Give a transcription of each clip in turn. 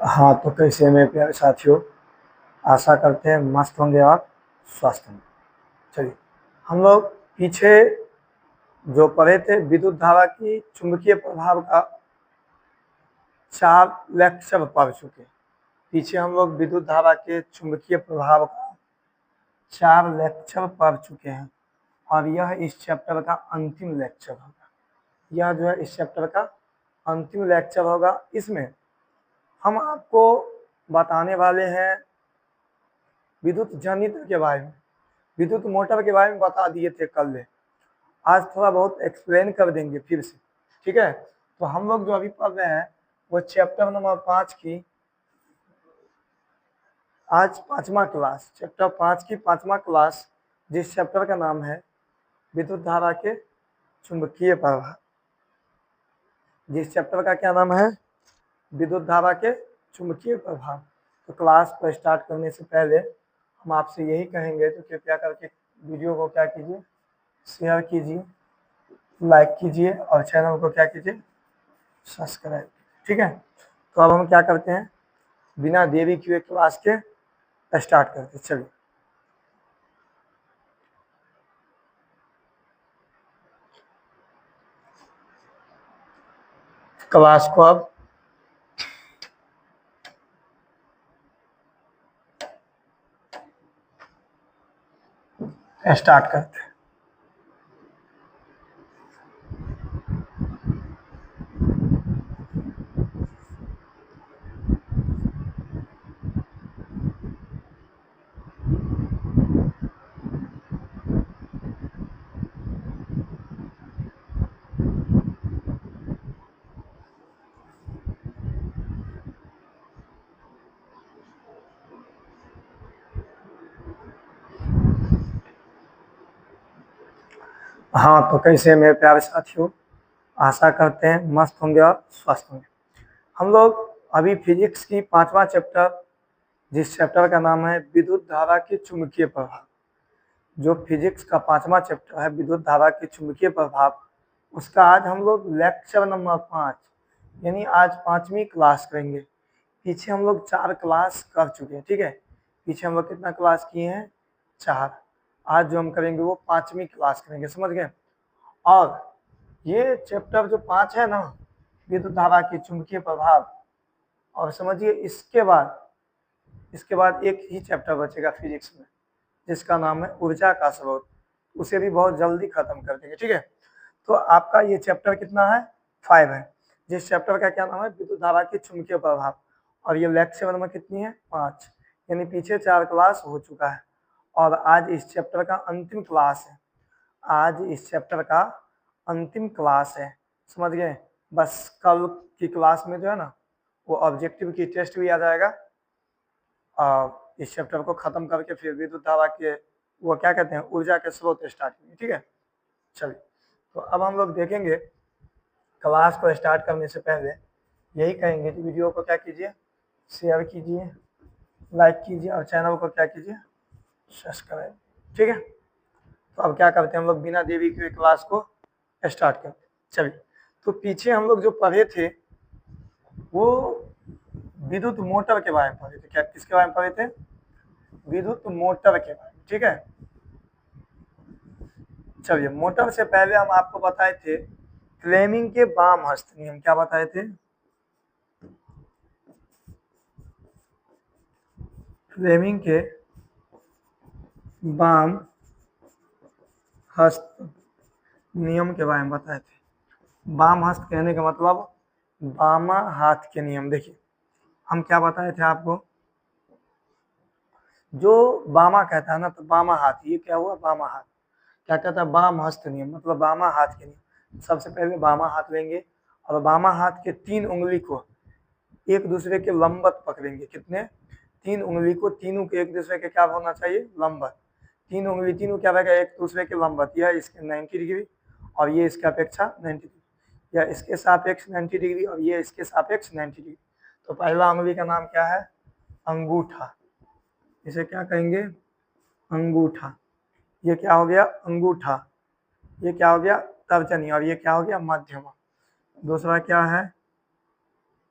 हाँ, तो कैसे मेरे प्यारे साथियों, आशा करते हैं मस्त होंगे और स्वस्थ होंगे। चलिए, हम लोग पीछे जो पढ़े थे विद्युत धारा की चुंबकीय प्रभाव का 4 लेक्चर पढ़ चुके। पीछे हम लोग विद्युत धारा के चुंबकीय प्रभाव का 4 लेक्चर पढ़ चुके हैं और यह इस चैप्टर का अंतिम लेक्चर होगा। यह जो है इस चैप्टर का अंतिम लेक्चर होगा। इसमें हम आपको बताने वाले हैं विद्युत जनित्र के बारे में, विद्युत मोटर के बारे में बता दिए थे कल। आज थोड़ा बहुत एक्सप्लेन कर देंगे फिर से, ठीक है। तो हम लोग जो अभी पढ़ रहे हैं वो चैप्टर नंबर 5 की, आज 5वां क्लास, चैप्टर 5 की 5वां क्लास, जिस चैप्टर का नाम है विद्युत धारा के चुंबकीय प्रभाव। जिस चैप्टर का क्या नाम है? विद्युत धारा के चुंबकीय प्रभाव। तो क्लास को स्टार्ट करने से पहले हम आपसे यही कहेंगे, तो कृपया करके वीडियो को क्या कीजिए, शेयर कीजिए, लाइक कीजिए और चैनल को क्या कीजिए, सब्सक्राइब। ठीक है, तो अब हम क्या करते हैं, बिना देरी किए क्लास के स्टार्ट करते। चलिए, क्लास को अब स्टार्ट करते हैं। हाँ, तो कैसे मेरे प्यारे साथियों, आशा करते हैं मस्त होंगे और स्वस्थ होंगे। हम लोग अभी फिजिक्स की 5वां चैप्टर, जिस चैप्टर का नाम है विद्युत धारा के चुंबकीय प्रभाव, जो फिजिक्स का 5वां चैप्टर है विद्युत धारा के चुंबकीय प्रभाव, उसका आज हम लोग लेक्चर नंबर 5 यानी आज 5वीं क्लास करेंगे। पीछे हम लोग 4 क्लास कर चुके हैं, ठीक है। पीछे हम लोग कितना क्लास किए हैं? 4। आज जो हम करेंगे वो 5वीं क्लास करेंगे, समझ गए। और ये चैप्टर जो 5 है ना, विद्युत धारा के चुंबकीय प्रभाव, और समझिए इसके बाद एक ही चैप्टर बचेगा फिजिक्स में, जिसका नाम है ऊर्जा का स्रोत। उसे भी बहुत जल्दी खत्म कर देंगे, ठीक है। तो आपका ये चैप्टर कितना है? 5 है। जिस चैप्टर का क्या नाम है? विद्युत धारा के चुंबकीय प्रभाव। और ये लेक्चर नंबर कितनी है? 5। यानी पीछे 4 क्लास हो चुका है और आज इस चैप्टर का अंतिम क्लास है। आज इस चैप्टर का अंतिम क्लास है, समझ गए। बस कल की क्लास में जो है ना, वो ऑब्जेक्टिव की टेस्ट भी आ जाएगा और इस चैप्टर को खत्म करके फिर विद्युत धारा के वो क्या कहते हैं, ऊर्जा के स्रोत स्टार्ट करेंगे, ठीक है। चलिए, तो अब हम लोग देखेंगे, क्लास को स्टार्ट करने से पहले यही कहेंगे कि वीडियो को क्या कीजिए, शेयर कीजिए, लाइक कीजिए और चैनल को क्या कीजिए, सब्सक्राइब, ठीक है। तो अब क्या करते हैं, हम लोग बिना देरी के क्लास को स्टार्ट करते हैं। चलिए, तो पीछे हम लोग जो पढ़े थे वो विद्युत मोटर के बारे में पढ़े थे। क्या किसके बारे में पढ़े थे? विद्युत मोटर के बारे में, ठीक है। चलिए, मोटर से पहले हम आपको बताए थे फ्लेमिंग के वाम हस्त नियम। क्या बताए थे? फ्लेमिंग के वाम हस्त नियम के बारे में बताए थे। वाम हस्त कहने का मतलब बामा हाथ के नियम। देखिए, हम क्या बताए थे आपको, जो बामा कहता है ना, तो बामा हाथ, ये क्या हुआ? बामा हाथ। क्या कहता है? वाम हस्त नियम, मतलब बामा हाथ के नियम। सबसे पहले बामा हाथ लेंगे और बामा हाथ के 3 उंगली को एक दूसरे के लंबवत पकड़ेंगे। कितने? 3 उंगली को, तीनों के एक दूसरे के क्या होना चाहिए? लंबवत। 3 उंगली तीनों क्या रहेगा? एक दूसरे के लंबवत। यह इसके 90 डिग्री और ये इसके अपेक्षा 90 डिग्री, या इसके सापेक्ष 90 डिग्री और ये इसके सापेक्ष 90 डिग्री। तो पहला उंगली का नाम क्या है? अंगूठा। इसे क्या कहेंगे? अंगूठा। ये क्या हो गया? अंगूठा। ये क्या हो गया? तर्जनी। और ये क्या हो गया? मध्यमा। दूसरा क्या है?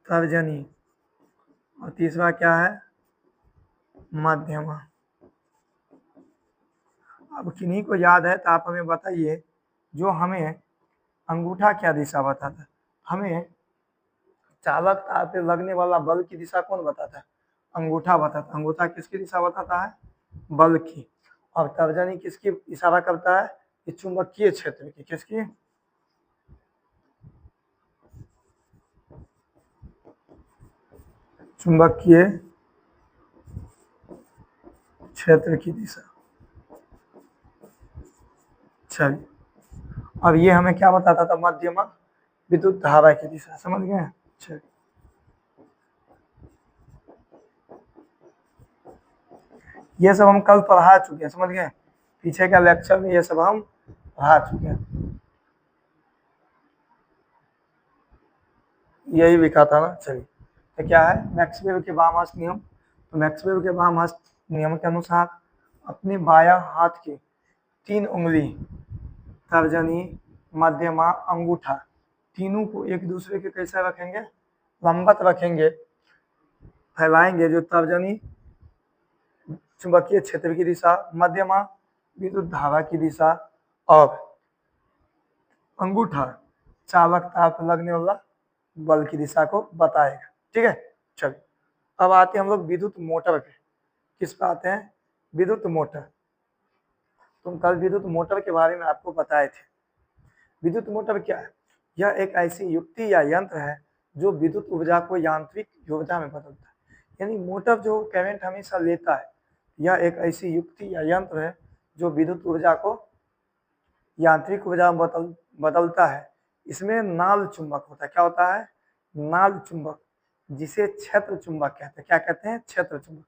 तर्जनी। और तीसरा क्या है, मध्यमा। अब किन्हीं को याद है तो आप हमें बताइए, जो हमें अंगूठा क्या दिशा बताता है, हमें चालक तार पे लगने वाला बल की दिशा कौन बताता है, अंगूठा बताता है। अंगूठा किसकी दिशा बताता है, बल की। और तर्जनी किसकी इशारा करता है, कि चुंबकीय क्षेत्र की। किसकी, चुंबकीय क्षेत्र की दिशा। चलिए, अब ये हमें क्या बताता था, मध्यमा विद्युत धारा की दिशा। समझ गए। चलिए, ये सब हम कल पढ़ा चुके हैं, समझ गए। पीछे का लेक्चर में ये सब हम पढ़ा चुके हैं, यही लिखा था ना। चलिए, तो क्या है, मैक्सवेल के वामहस्त नियम। तो मैक्सवेल के वामहस्त नियम के अनुसार अपने बायां हाथ के 3 उंगली, तर्जनी, मध्यमा, अंगूठा, तीनों को एक दूसरे के कैसे रखेंगे, लंबत रखेंगे, फैलाएंगे। जो तर्जनी चुंबकीय क्षेत्र की दिशा, मध्यमा विद्युत धारा की दिशा, और अंगूठा चालक तार पर लगने वाला बल की दिशा को बताएगा। ठीक है। चलिए, अब आते हैं हम लोग विद्युत मोटर पे। किस पे आते हैं, विद्युत मोटर। तुम कल विद्युत मोटर के बारे में आपको बताए थे। विद्युत मोटर क्या है, यह एक ऐसी युक्ति या यंत्र है जो विद्युत ऊर्जा को यांत्रिक ऊर्जा में बदलता है। यानी मोटर जो करंट हमेशा लेता है, यह एक ऐसी युक्ति या यंत्र है जो विद्युत ऊर्जा को यांत्रिक ऊर्जा में बदलता है। इसमें नाल चुंबक होता है। क्या होता है, नाल चुंबक, जिसे क्षेत्र चुंबक कहते हैं। क्या कहते हैं, क्षेत्र चुंबक।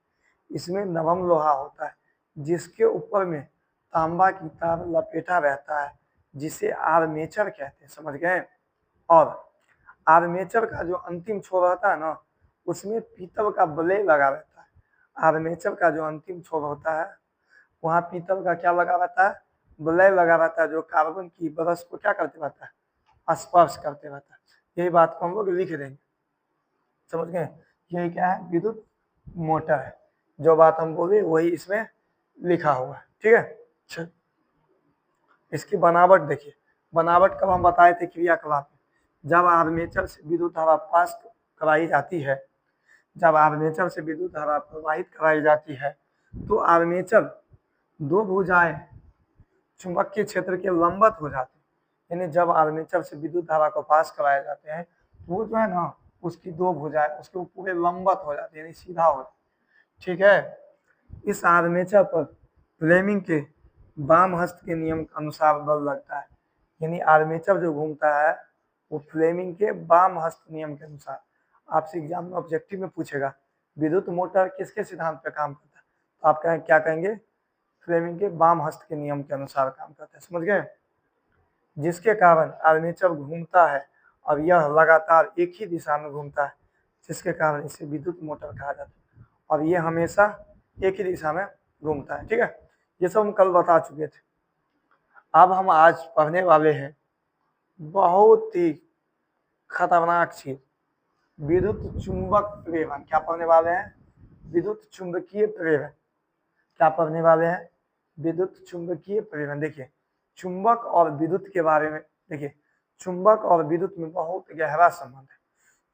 इसमें नरम लोहा होता है जिसके ऊपर में तांबा की तार लपेटा रहता है, जिसे आर्मेचर कहते हैं। समझ गए। और आर्मेचर का जो अंतिम छोर रहता है ना, उसमें पीतल का ब्लेड लगा रहता है। आर्मेचर का जो अंतिम छोर होता है, वहां पीतल का क्या लगा रहता है, ब्लेड लगा रहता है, जो कार्बन की ब्रश को क्या करते रहता है, स्पर्श करते रहता है। यही बात को हम लोग लिख देंगे। समझ गए। यही क्या है, विद्युत मोटर है। जो बात हम बोले वही इसमें लिखा हुआ है। ठीक है। अच्छा, इसकी बनावट देखिए। बनावट कब हम बताए थे, क्रियाकलाप में। जब आर्मेचर से विद्युत धारा पास कराई जाती है, जब आर्मेचर से विद्युत धारा प्रवाहित कराई जाती है, तो आर्मेचर दो भुजाएं चुंबकीय क्षेत्र के लंबवत हो जाते हैं। यानी जब आर्मेचर से विद्युत धारा को पास कराए जाते हैं, तो वो जो है ना, उसकी दो भुजाएं उसके पूरे लंबवत हो जाती है, यानी सीधा हो जाती है। ठीक है। इस आर्मेचर पर फ्लेमिंग के वाम हस्त के नियम के अनुसार बल लगता है। यानी आर्मेचर जो घूमता है वो फ्लेमिंग के वाम हस्त नियम के अनुसार। आपसे एग्जाम में ऑब्जेक्टिव में पूछेगा, विद्युत मोटर किसके सिद्धांत पर काम करता है, तो आप क्या कहेंगे, फ्लेमिंग के वाम हस्त के नियम के अनुसार काम करता है। समझ गए। जिसके कारण आर्मेचर घूमता है और यह लगातार एक ही दिशा में घूमता है, जिसके कारण इसे विद्युत मोटर कहा जाता है। और ये हमेशा एक ही दिशा में घूमता है। ठीक है। ये सब हम कल बता चुके थे। अब हम आज पढ़ने वाले हैं बहुत ही खतरनाक चीज, विद्युत चुंबक प्रेरण। क्या पढ़ने वाले हैं, विद्युत चुंबकीय प्रेरण। क्या पढ़ने वाले हैं, विद्युत चुंबकीय प्रेरण। देखिए, चुंबक और विद्युत के बारे में देखिए, चुंबक और विद्युत में बहुत गहरा संबंध है।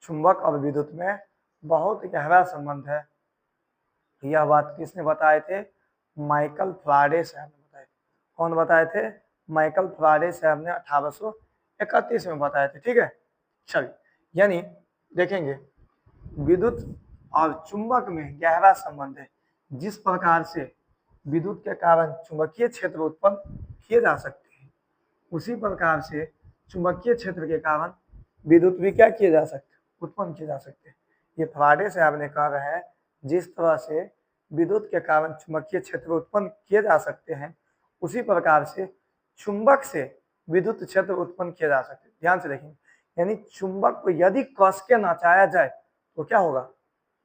चुंबक और विद्युत में बहुत गहरा संबंध है। यह बात किसने बताए थे, माइकल फ्राडे साहब ने बताए। कौन बताए थे, माइकल फ्राडे साहब ने 1831 में बताए थे। ठीक है। चलिए, यानी देखेंगे विद्युत और चुंबक में गहरा संबंध है। जिस प्रकार से विद्युत के कारण चुंबकीय क्षेत्र उत्पन्न किए जा सकते हैं, उसी प्रकार से चुंबकीय क्षेत्र के कारण विद्युत भी क्या किए जा सकते, उत्पन्न किए जा सकते हैं। ये फ्राडे साहब ने कहा है, जिस तरह से विद्युत के कारण चुंबकीय क्षेत्र उत्पन्न किए जा सकते हैं, उसी प्रकार से चुंबक से विद्युत क्षेत्र उत्पन्न किए जा सकते हैं। ध्यान से देखेंगे, यानी चुंबक को यदि कस के नचाया जाए तो क्या होगा,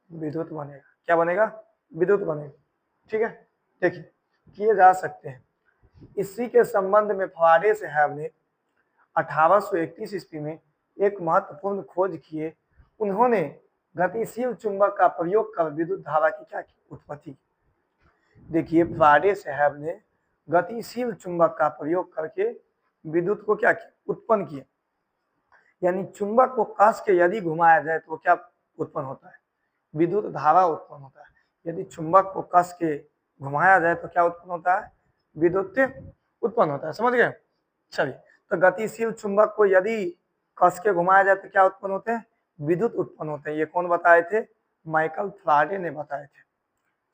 विद्युत बनेगा। क्या बनेगा, विद्युत बनेगा। ठीक है। देखिए, किए जा सकते हैं। इसी के संबंध में फ्राडे साहब ने 1831 ईस्वी में एक महत्वपूर्ण खोज किए। उन्होंने गतिशील चुंबक का प्रयोग कर विद्युत धारा की क्या की उत्पत्ति। देखिए फैराडे साहब ने गतिशील चुंबक का प्रयोग करके विद्युत को क्या किया उत्पन्न किया। यानी चुंबक को कस के यदि घुमाया जाए तो क्या उत्पन्न होता है, विद्युत धारा उत्पन्न होता है। यदि चुंबक को कस के घुमाया जाए तो क्या उत्पन्न होता है, विद्युत उत्पन्न होता है। समझ गए। चलिए तो गतिशील चुंबक को यदि कस के घुमाया जाए तो क्या उत्पन्न होते हैं, विद्युत उत्पन्न होते हैं। ये कौन बताए थे, माइकल फैराडे ने बताए थे।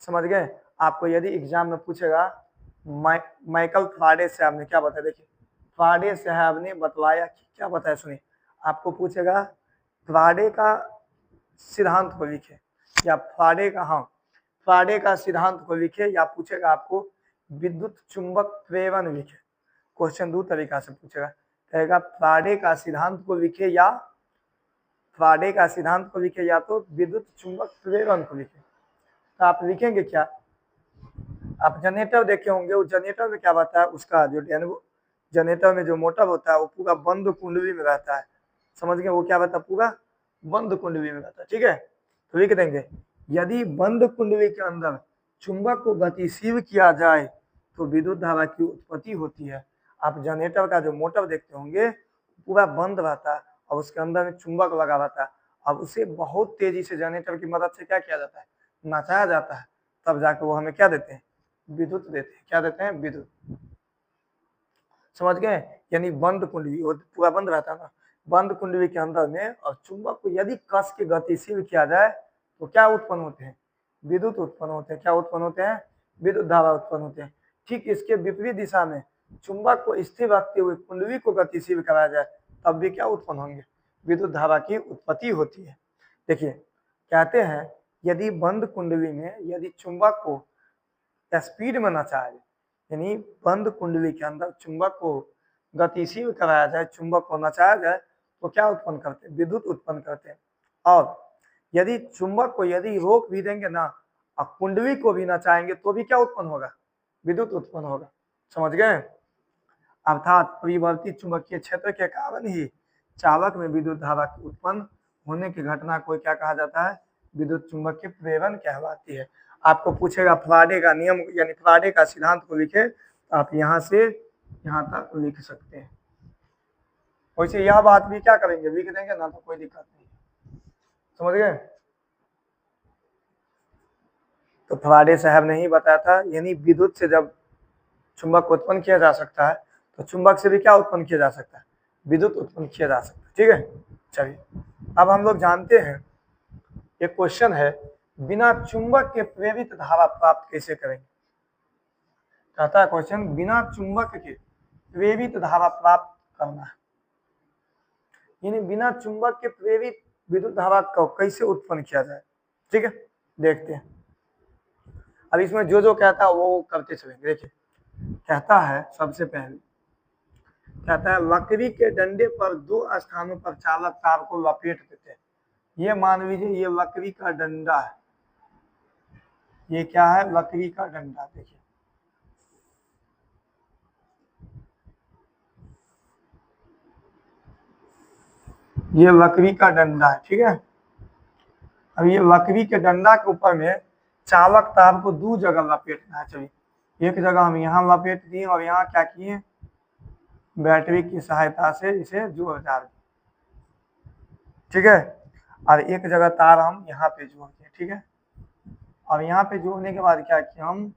समझ गए। आपको यदि एग्जाम में पूछेगा माइकल फैराडे साहब ने क्या बताया, देखिए फैराडे साहब ने बतलाया कि क्या बताया, सुनिए। आपको पूछेगा फैराडे का सिद्धांत को लिखे या फैराडे का सिद्धांत को लिखे, या पूछेगा आपको विद्युत चुंबक प्रेरण लिखे। क्वेश्चन दो तरीका से पूछेगा, कहेगा फैराडे का सिद्धांत को लिखे या तो विद्युत चुंबक प्रेरण को लिखे। तो आप लिखेंगे क्या, आप जनरेटर देखे होंगे, उस जनरेटर में क्या होता है, उसका जो जनरेटर में जो मोटर होता है वो पूरा बंद कुंडली में रहता है। समझ गए, वो क्या रहता है, पूरा बंद कुंडली में रहता है। ठीक है, तो लिख देंगे यदि बंद कुंडली के अंदर चुंबक को गतिशील किया जाए तो विद्युत धारा की उत्पत्ति होती है। आप जनरेटर का जो मोटर देखते होंगे पूरा बंद रहता है और उसके अंदर में चुंबक लगा रहता है। अब उसे बहुत तेजी से जनरेटर की मदद से क्या किया जाता है, नचाया जाता है, तब जाकर वो हमें क्या देते हैं, विद्युत देते हैं। क्या देते हैं, विद्युत। समझ गए। यानी बंद कुंडली, वो पूरा बंद रहता है ना, बंद कुंडली के अंदर में और चुंबक को यदि कस के गतिशील किया जाए तो क्या उत्पन्न होते हैं, विद्युत उत्पन्न होते हैं। क्या उत्पन्न होते हैं, विद्युत धारा उत्पन्न होते हैं। ठीक इसके विपरीत दिशा में चुंबक को स्थिर रखते हुए कुंडली को गतिशील कराया जाए तब भी क्या उत्पन्न होंगे, विद्युत धारा की उत्पत्ति होती है। देखिए कहते हैं यदि बंद कुंडली में यदि चुंबक को स्पीड में नचाया जाए, यानी बंद कुंडली के अंदर चुंबक को गतिशील कराया जाए, चुंबक को नचाया जाए तो क्या उत्पन्न करते हैं, विद्युत उत्पन्न करते हैं। और यदि चुंबक को यदि रोक भी देंगे ना और कुंडली को भी नचाएंगे तो भी क्या उत्पन्न होगा, विद्युत उत्पन्न होगा। समझ गए। अर्थात परिवर्तित चुंबकीय क्षेत्र के कारण ही चालक में विद्युत धारा उत्पन्न होने की घटना को क्या कहा जाता है, विद्युत चुंबकीय प्रेरण कहलाती है। आपको पूछेगा फैराडे का नियम यानी फैराडे का सिद्धांत को लिखे, तो आप यहाँ से यहाँ तक लिख सकते हैं। वैसे यह बात भी क्या करेंगे, लिख देंगे ना, तो कोई दिक्कत नहीं। समझ गए। तो फैराडे साहब ने ही बताया था, यानी विद्युत से जब चुंबक उत्पन्न किया जा सकता है तो चुंबक से भी क्या उत्पन्न किया जा सकता है, विद्युत उत्पन्न किया जा सकता है। ठीक है। चलिए अब हम लोग जानते हैं, एक क्वेश्चन है, बिना चुंबक के प्रेरित धारा प्राप्त कैसे करेंगे। कहता है क्वेश्चन, बिना चुंबक के प्रेरित धारा प्राप्त करना है, यानी बिना चुंबक के प्रेरित विद्युत धारा को कैसे उत्पन्न किया जाए। ठीक है, देखते हैं। अब इसमें जो जो कहता है वो करते चलेंगे। देखिए कहता है, सबसे पहले कहता है लकड़ी के डंडे पर दो स्थानों पर चालक तार को लपेट देते हैं। ये मान लीजिए ये लकड़ी का डंडा है, ये क्या है, लकड़ी का डंडा। देखिए ये लकड़ी का डंडा है। ठीक है, अब ये लकड़ी के डंडा के ऊपर में चालक तार को दो जगह लपेटना है। चलिए एक जगह हम यहाँ लपेट दिए और यहाँ क्या किए, बैटरी की सहायता से इसे जोड़ डाल दिए। ठीक है, और एक जगह तार हम यहाँ पे जोड़ दिए। ठीक है, और यहाँ पे जोड़ने के बाद क्या किया, हम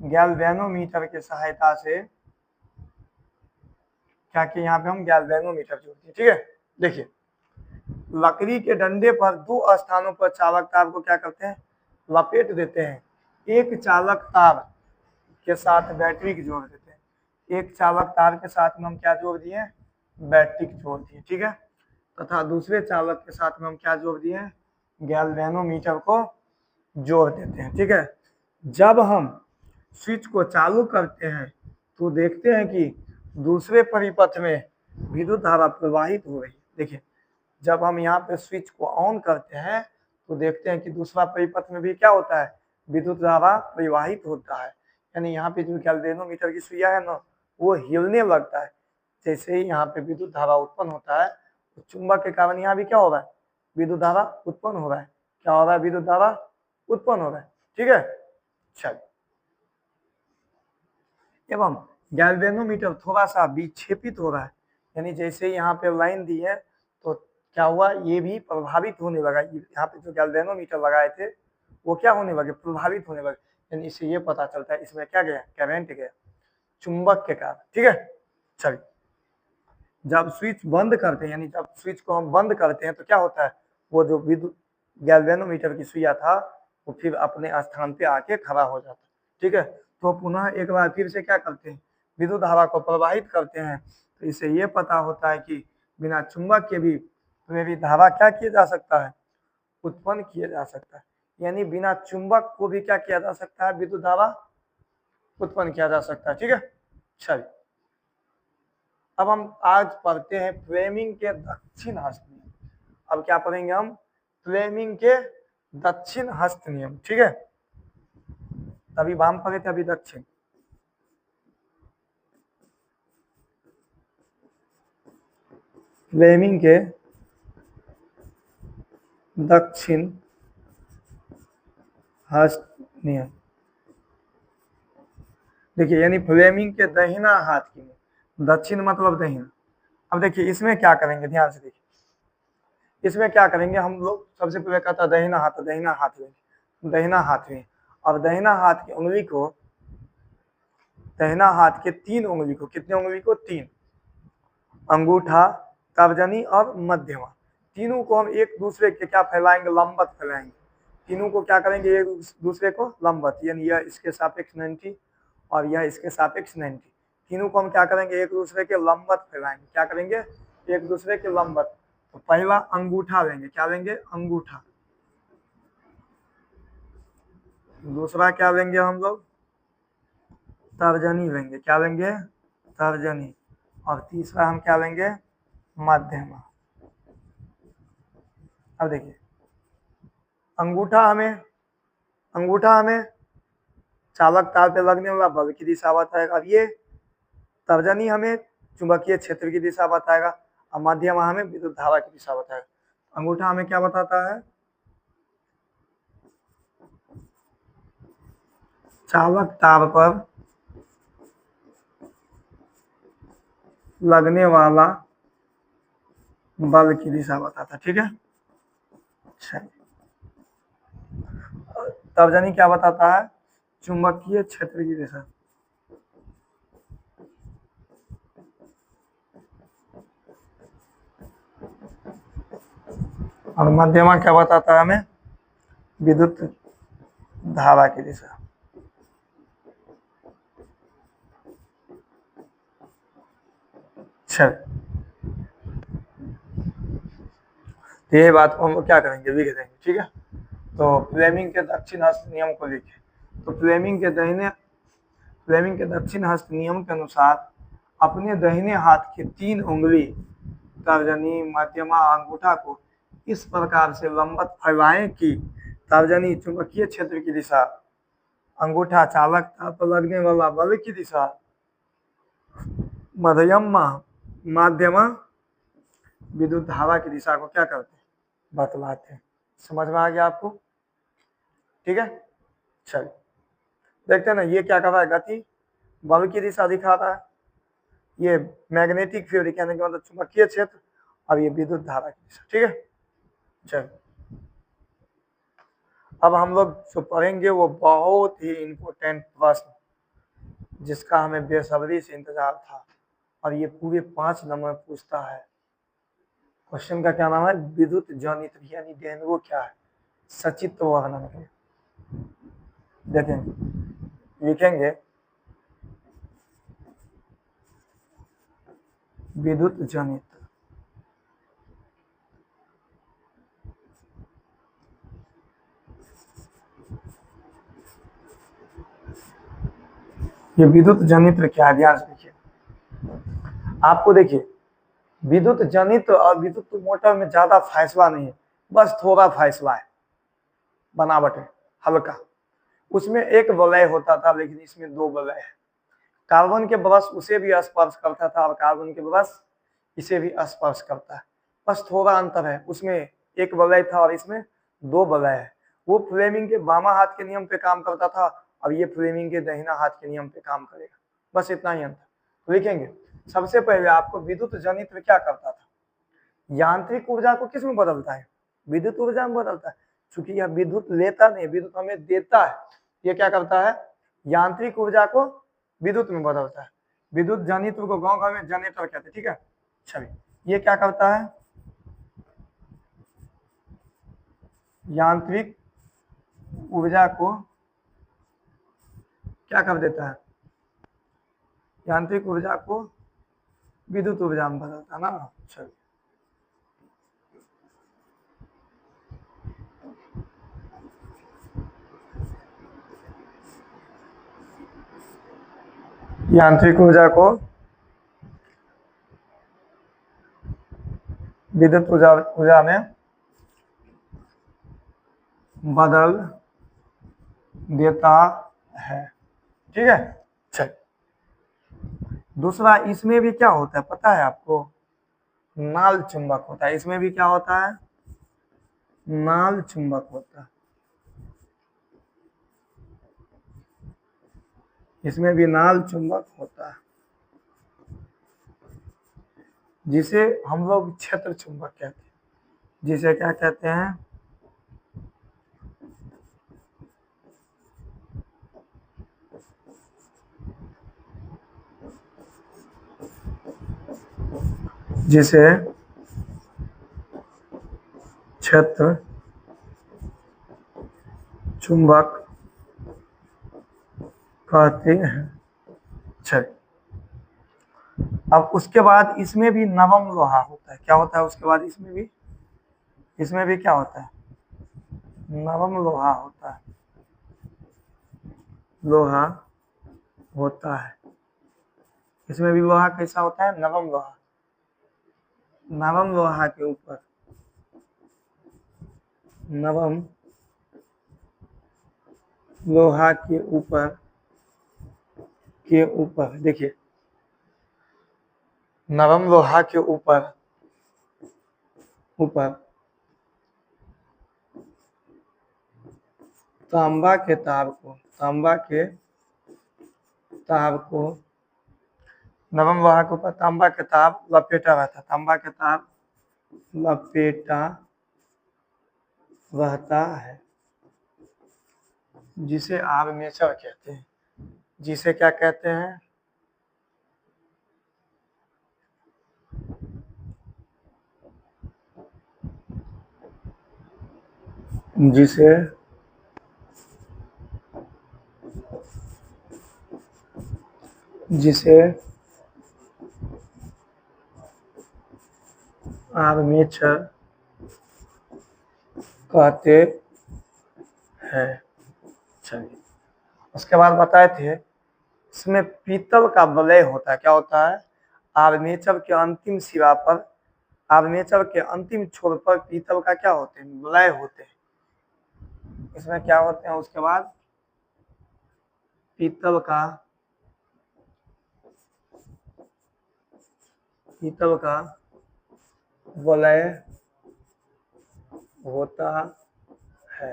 गैल्वेनोमीटर की सहायता से क्या किया, यहाँ पे हम गैल्वेनोमीटर जोड़ दिए। ठीक है, देखिए लकड़ी के डंडे पर दो स्थानों पर चालक तार को क्या करते हैं, लपेट देते हैं। एक चालक तार के साथ बैटरी की जोड़ देते हैं, एक चालक तार के साथ में हम क्या जोड़ दिए, बैटरी की जोड़ दिए। ठीक है, तथा दूसरे चालक के साथ में हम क्या जोड़ दिए, गैल्वेनोमीटर को जोड़ देते हैं। ठीक है, जब हम स्विच को चालू करते हैं तो देखते हैं कि दूसरे परिपथ में विद्युत धारा प्रवाहित हो रही है। देखिए जब हम यहाँ पे स्विच को ऑन करते हैं तो देखते हैं कि दूसरा परिपथ में भी क्या होता है, विद्युत धारा प्रवाहित होता है। यानी यहाँ पे जो गैल्वेनोमीटर की सुइया है ना वो हिलने लगता है। जैसे ही यहाँ पे विद्युत धारा उत्पन्न होता है तो चुंबक के कारण यहाँ भी क्या होगा, विद्युत धारा उत्पन्न हो रहा है। क्या हो रहा है? विद्युत धारा उत्पन्न हो रहा है। ठीक है, चलिए। एवं गैल्वेनोमीटर थोड़ा सा विक्षेपित हो रहा है, यानी जैसे यहाँ पे लाइन दी है तो क्या हुआ, ये भी प्रभावित होने लगा। यहाँ पे जो गैल्वेनोमीटर लगाए थे वो क्या होने लगे? प्रभावित होने लगे। यानी इससे ये पता चलता है इसमें क्या गया? करंट गया, चुंबक के कारण। ठीक है, चलिए। जब स्विच बंद करते हैं, यानी जब स्विच को हम बंद करते हैं तो क्या होता है? वो जो विद्युत गैल्वेनोमीटर की सुइया था वो फिर अपने स्थान पे आके खड़ा हो जाता है। ठीक है, तो पुनः एक बार फिर से क्या करते हैं? विद्युत धारा को प्रवाहित करते हैं। तो इससे ये पता होता है कि बिना चुंबक के भी प्रेरित धारा क्या किया जा सकता है? उत्पन्न किया जा सकता है। यानी बिना चुंबक को भी क्या किया जा सकता है? विद्युत धारा उत्पन्न किया जा सकता है। ठीक है, चलिए। अब हम आज पढ़ते हैं फ्लेमिंग के दक्षिण हस्त नियम। अब क्या पढ़ेंगे हम? फ्लेमिंग के दक्षिण हस्त नियम। ठीक है, अभी वाम पढ़े थे, अभी दक्षिण। फ्लेमिंग के दक्षिण हस्त नियम। देखिए, यानी फ्लेमिंग के दाहिना हाथ की नियम, दक्षिण मतलब दाहिना। अब देखिए इसमें क्या करेंगे, ध्यान से देखिए। इसमें क्या करेंगे हम लोग? सबसे पहले कहता है दाहिना हाथ, दाहिना हाथ लेंगे, दाहिना हाथ में। और दाहिना हाथ की उंगली को, दाहिना हाथ के 3 उंगली को, कितने उंगली को? 3, अंगूठा, तर्जनी और मध्यमा, तीनों को हम एक दूसरे के क्या फैलाएंगे? लंबवत फैलाएंगे। तीनों को क्या करेंगे? एक दूसरे को लंबवत, यानी यह इसके सापेक्ष 90 और यह इसके सापेक्ष 90, तीनों को हम क्या करेंगे? एक दूसरे के लंबवत फैलाएंगे। क्या करेंगे? एक दूसरे के लंबवत। तो पहला अंगूठा लेंगे, क्या लेंगे? अंगूठा। दूसरा क्या लेंगे हम लोग? तर्जनी लेंगे। क्या लेंगे? तर्जनी। और तीसरा हम क्या लेंगे? मध्यमा। अब देखिए, अंगूठा हमें चालक तार पे लगने वाला बल की दिशा बताएगा। अब ये तर्जनी हमें चुंबकीय क्षेत्र की दिशा बताएगा और मध्यमा हमें विद्युत धारा की दिशा बताएगा। अंगूठा हमें क्या बताता है? चालक तार पर लगने वाला बल की दिशा बताता है। ठीक है, अच्छा। तर्जनी क्या बताता है? चुंबकीय क्षेत्र की दिशा। और मध्यमा क्या बताता है हमें? विद्युत धारा की दिशा। चल, तो ये बात को हम क्या करेंगे? लिख देंगे। ठीक है, तो फ्लेमिंग के दक्षिण हस्त नियम को लिखे। तो फ्लेमिंग के दक्षिण हस्त नियम के अनुसार अपने दाहिने हाथ के 3 उंगली, तर्जनी, मध्यमा, अंगूठा को इस प्रकार से लंबवत फैलाएं कि तर्जनी चुंबकीय क्षेत्र की दिशा, अंगूठा चालक तार पर लगने वाला बल की दिशा, माध्यमा विद्युत धारा की दिशा को क्या करते हैं? बतलाते हैं। समझ में आ गया आपको? ठीक है, चलिए देखते हैं ना, ये क्या कर रहा है? गति, बल की दिशा दिखा रहा है। ये मैग्नेटिक फील्ड कहने का मतलब चुंबकीय क्षेत्र, और ये विद्युत धारा की दिशा। ठीक है, चलिए अब हम लोग जो पढ़ेंगे वो बहुत ही इम्पोर्टेंट प्रश्न, जिसका हमें बेसब्री से इंतजार था, और ये पूरे 5 नंबर पूछता है। क्वेश्चन का क्या नाम है? विद्युत जनित, यानी डेनवो क्या है? सचित्र वर्णन। देखेंगे, लिखेंगे विद्युत जनित। ये विद्युत जनित्र क्या है? ध्यान से देखिए। आपको देखिए, विद्युत जनित्र और विद्युत मोटर में ज्यादा फैसला नहीं है, बस थोड़ा फैसला है, बनावट है हल्का। उसमें एक वलय होता था, लेकिन इसमें 2 वलय है। कार्बन के ब्रश उसे भी स्पर्श करता था और कार्बन के ब्रश इसे भी स्पर्श करता है, बस थोड़ा अंतर है। उसमें एक वलय था और इसमें दो वलय है। वो फ्लेमिंग के बामा हाथ के नियम पे काम करता था, अब ये फ्लेमिंग के दाहिना हाथ के नियम पे काम करेगा। बस इतना ही अंतर तो लिखेंगे। सबसे पहले आपको विद्युत जनित्र क्या करता था, यांत्रिक ऊर्जा को किस में बदलता है, विद्युत ऊर्जा में बदलता है। चूंकि यह विद्युत लेता नहीं, विद्युत हमें देता है, ये क्या करता है, यांत्रिक ऊर्जा को विद्युत में बदलता है। विद्युत जनित्र को गांव गांव में जनरेटर कहते हैं, ठीक है। चलिए, ये क्या करता है, यांत्रिक ऊर्जा को क्या कर देता है, यांत्रिक ऊर्जा को विद्युत ऊर्जा में बदलता है ना। चलिए, यांत्रिक ऊर्जा को विद्युत ऊर्जा में बदल देता है, ठीक है। चल, दूसरा, इसमें भी क्या होता है पता है आपको, नाल चुंबक होता है। इसमें भी क्या होता है, नाल चुंबक होता है। इसमें भी नाल चुंबक होता है, जिसे हम लोग क्षेत्र चुंबक कहते हैं, जिसे क्या कहते हैं, जिसे क्षेत्र चुंबक कहते हैं। चल, अब उसके बाद इसमें भी नवम लोहा होता है। क्या होता है उसके बाद इसमें भी क्या होता है, नवम लोहा होता है, लोहा होता है। इसमें भी लोहा कैसा होता है, नवम लोहा। नवम लोहा के ऊपर, नवम लोहा के ऊपर देखिए, नवम लोहा के ऊपर तांबा के तार को नवम लोहा के ऊपर तांबा के तार लपेटा रहता है, तांबा के तार लपेटा रहता है, जिसे आर्मेचर कहते हैं। जिसे क्या कहते हैं, जिसे आर्मेचर कहते हैं। चलिए, उसके बाद बताए थे इसमें पीतल का वलय होता है। क्या होता है, आर्मेचर के अंतिम सिरा पर, आर्मेचर के अंतिम छोर पर पीतल का क्या होते हैं, वलय होते हैं। इसमें क्या होते हैं, उसके बाद पीतल का वलय होता है,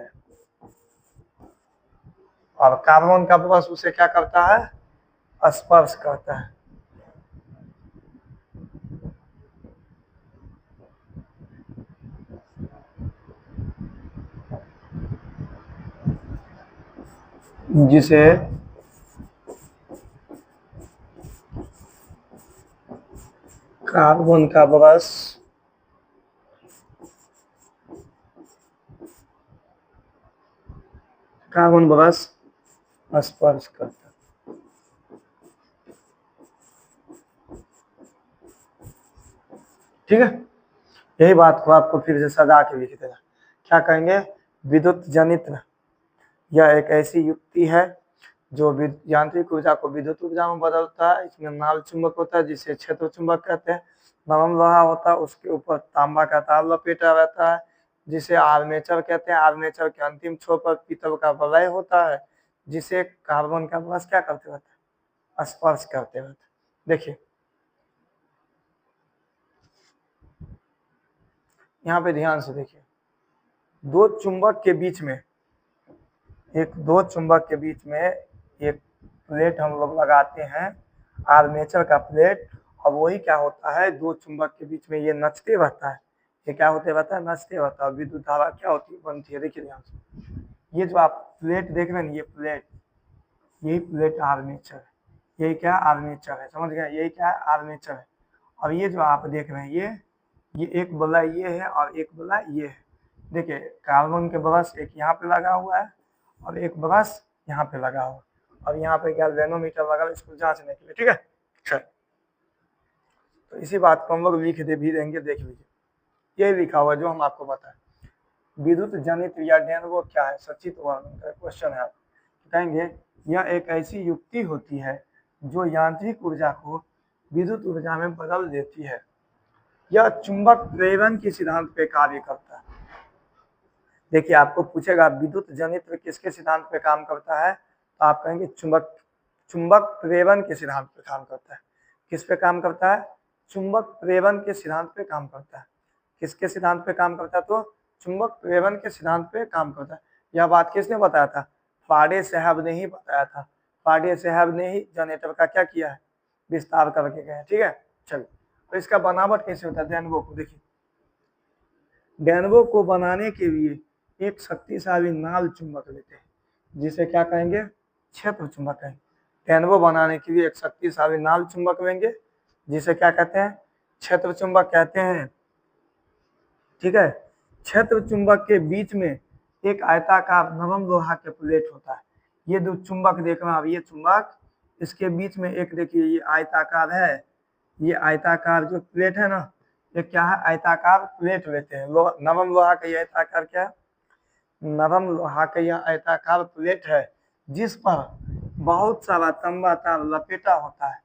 और कार्बन का ब्रश उसे क्या करता है, स्पर्श करता है। जिसे कार्बन का ब्रश स्पर्श करता है। ठीक है, यही बात को आपको फिर से सजा के लिख देना। क्या कहेंगे, विद्युत जनित्र यह एक ऐसी युक्ति है जो यांत्रिक ऊर्जा को विद्युत ऊर्जा में बदलता है। इसमें नाल चुंबक होता है, जिसे क्षेत्र चुंबक कहते हैं। नरम लोहा होता है, उसके ऊपर तांबा का तार लपेटा रहता है, जिसे आर्मेचर कहते हैं। आर्मेचर के अंतिम छोर पर पीतल का वलय होता है, जिसे कार्बन का ब्रश क्या करते रहता है, स्पर्श करते रहता है। देखिए, यहाँ पे ध्यान से देखिए, दो चुंबक के बीच में दो चुंबक के बीच में एक प्लेट हम लोग लगाते हैं, आर्मेचर का प्लेट। और वही क्या होता है, दो चुंबक के बीच में ये नचते रहता है। ये क्या होते रहता है, नचते रहता है। विद्युत धारा क्या होती है, बनती है। देखिए ध्यान से, ये जो आप प्लेट देख रहे हैं, ये प्लेट, यही प्लेट आर्मेचर है। यही क्या आर्मेचर है, समझ गए, यही क्या है आर्मेचर है। और ये जो आप देख रहे हैं, ये एक बल्ला ये है और एक बल्ला ये है। देखिए कार्बन के ब्रश एक यहाँ पे लगा हुआ है और एक ब्रश यहाँ पे लगा हुआ है, और यहाँ पे क्या गैल्वेनोमीटर लगा, इसको जांचने के लिए। ठीक है, चल, तो इसी बात को हम लोग लिख दे भी देंगे, देख लीजिए। यही लिखा हुआ जो हम आपको बताएं, विद्युत जनित या डेनवो क्या है, सचित वर्णन का क्वेश्चन है। आप कहेंगे यह एक ऐसी युक्ति होती है जो यांत्रिक ऊर्जा को विद्युत ऊर्जा में बदल देती है। यह चुंबक प्रेरण के सिद्धांत पे कार्य करता है। देखिए आपको पूछेगा विद्युत जनित किसके सिद्धांत पे काम करता है, तो आप कहेंगे चुंबक प्रेरण के सिद्धांत पे काम करता है। किस पे काम करता है, चुंबक प्रेरण के सिद्धांत पे काम करता है। किसके सिद्धांत पे काम करता है, तो चुंबक प्रेरण के सिद्धांत पे काम करता है। यह बात किसने बताया था, फाराडे साहब ने ही बताया था। फाराडे साहब ने ही जनरेटर का क्या किया है, विस्तार करके गए। ठीक है, चलिए, तो इसका बनावट कैसे होता है, डेनवो को देखिए। डेनवो को बनाने के लिए एक शक्तिशाली नाल चुंबक लेते हैं, जिसे क्या कहेंगे, क्षेत्र चुंबक कहेंगे। डेनवो बनाने के लिए एक शक्तिशाली नाल चुंबक लेंगे, जिसे क्या कहते हैं, क्षेत्र चुंबक कहते हैं। ठीक है, क्षेत्र चुंबक के बीच में एक आयताकार नरम लोहा के प्लेट होता है। ये जो चुंबक देख रहे हैं, ये चुंबक, इसके बीच में एक देखिए ये आयताकार है, ये आयताकार जो प्लेट है ना, ये क्या है, आयताकार प्लेट लेते हैं। नरम लोहा का ये आयताकार क्या है, नरम लोहा का यह आयताकार प्लेट है, जिस पर बहुत सारा तंबा तार लपेटा होता है,